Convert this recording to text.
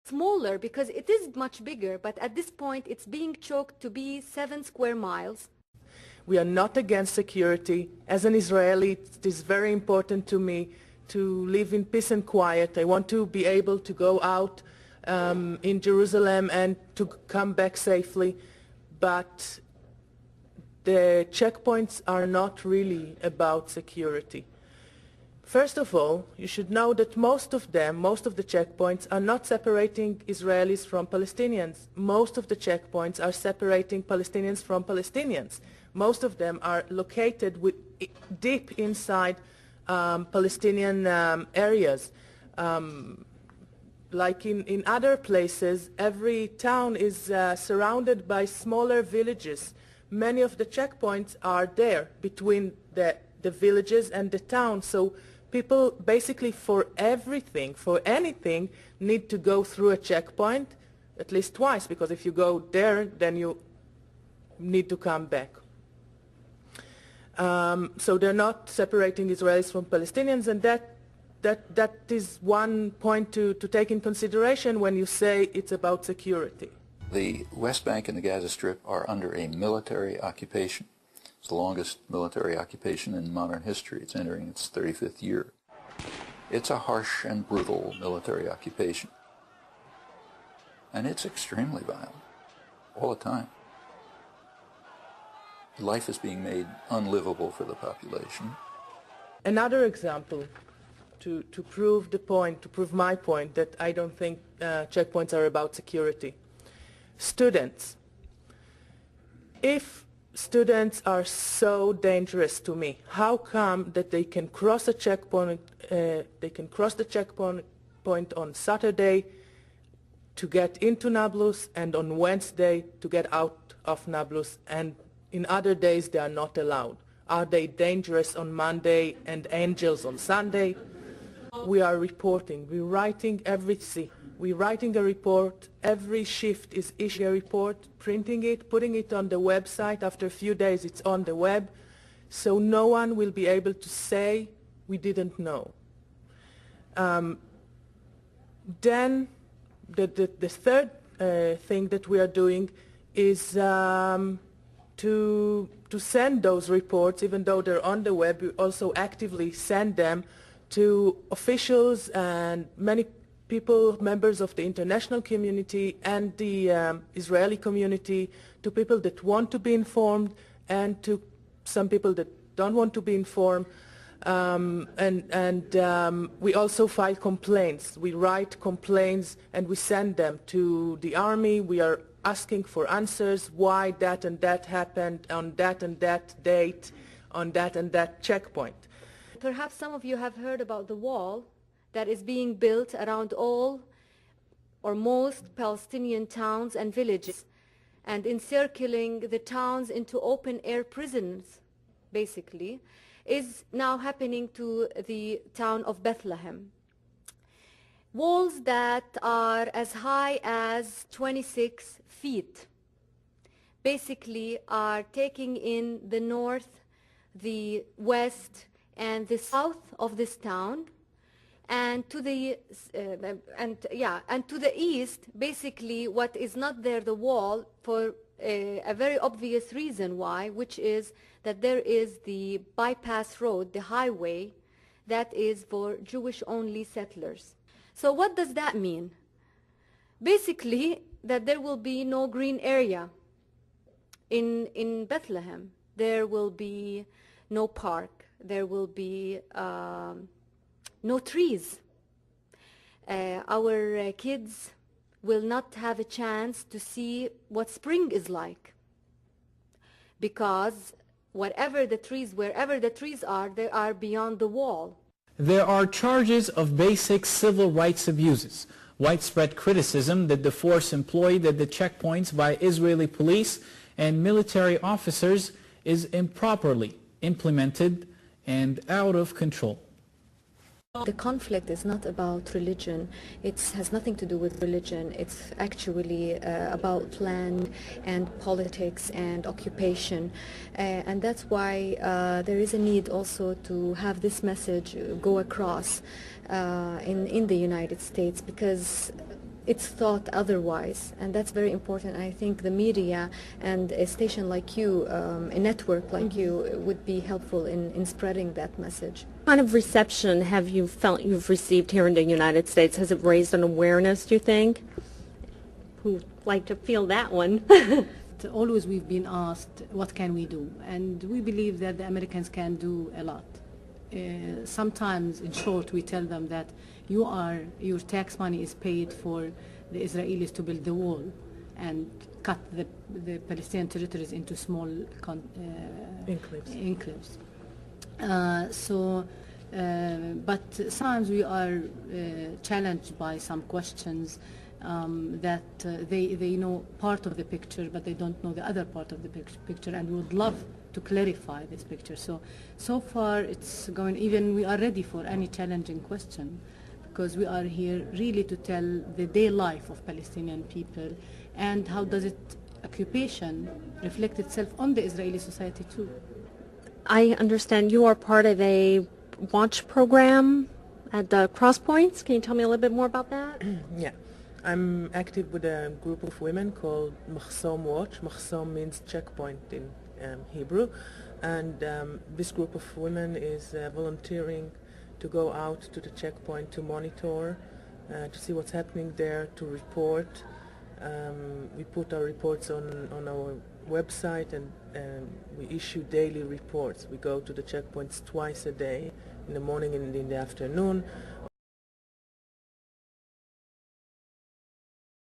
smaller because it is much bigger, but at this point it's being choked to be 7 square miles. We are not against security. As an Israeli, it is very important to me to live in peace and quiet. I want to be able to go out in Jerusalem and to come back safely. But the checkpoints are not really about security. First of all, you should know that most of the checkpoints are not separating Israelis from Palestinians. Most of the checkpoints are separating Palestinians from Palestinians. Most of them are located deep inside Palestinian areas. Like in other places, every town is surrounded by smaller villages. Many of the checkpoints are there between the villages and the town. So people basically for everything, for anything, need to go through a checkpoint at least twice, because if you go there, then you need to come back. So they're not separating Israelis from Palestinians, and that is one point to take in consideration when you say it's about security. The West Bank and the Gaza Strip are under a military occupation. It's the longest military occupation in modern history. It's entering its 35th year. It's a harsh and brutal military occupation. And it's extremely violent all the time. Life is being made unlivable for the population. Another example to prove the point, to prove my point that I don't think checkpoints are about security. Students. If students are so dangerous to me, how come that they can cross a checkpoint, they can cross the checkpoint on Saturday to get into Nablus and on Wednesday to get out of Nablus, and in other days they are not allowed? Are they dangerous on Monday and angels on Sunday? We are reporting, we're writing we're writing a report, every shift is issuing a report, printing it, putting it on the website. After a few days it's on the web, so no one will be able to say we didn't know. Then the third thing that we are doing is to send those reports, even though they're on the web, we also actively send them to officials and many people, members of the international community and the Israeli community, to people that want to be informed and to some people that don't want to be informed. We also file complaints. We write complaints and we send them to the army. We are asking for answers why that and that happened on that and that date, on that and that checkpoint. Perhaps some of you have heard about the wall that is being built around all or most Palestinian towns and villages, and encircling the towns into open-air prisons, basically, is now happening to the town of Bethlehem. Walls that are as high as 26 feet basically are taking in the north, the west, and the south of this town, and to the east, basically what is not there, the wall, for a very obvious reason why, which is that there is the bypass road, the highway, that is for Jewish-only settlers. So what does that mean? Basically, that there will be no green area in Bethlehem. There will be no park. There will be no trees. Our kids will not have a chance to see what spring is like, because wherever the trees are, they are beyond the wall. There are charges of basic civil rights abuses, widespread criticism that the force employed at the checkpoints by Israeli police and military officers is improperly implemented and out of control. The conflict is not about religion. It has nothing to do with religion. It's actually about land and politics and occupation. And that's why there is a need also to have this message go across in the United States, because it's thought otherwise, and that's very important. I think the media and a station like you, a network like you, would be helpful in spreading that message. What kind of reception have you felt you've received here in the United States? Has it raised an awareness, do you think? Who'd like to feel that one? Always we've been asked, what can we do? And we believe that the Americans can do a lot. Sometimes, in short, we tell them that your tax money is paid for the Israelis to build the wall and cut the Palestinian territories into small enclaves. But sometimes we are challenged by some questions that they know part of the picture, but they don't know the other part of the picture, and we would love to clarify this picture. So far it's going, even we are ready for any challenging question, because we are here really to tell the day life of Palestinian people and how does it occupation reflect itself on the Israeli society too. I understand you are part of a watch program at the Cross Points. Can you tell me a little bit more about that? Yeah. I'm active with a group of women called Mahsom Watch. Mahsom means checkpoint in Hebrew. And this group of women is volunteering to go out to the checkpoint to monitor, to see what's happening there, to report. We put our reports on our website, and we issue daily reports. We go to the checkpoints twice a day, in the morning and in the afternoon.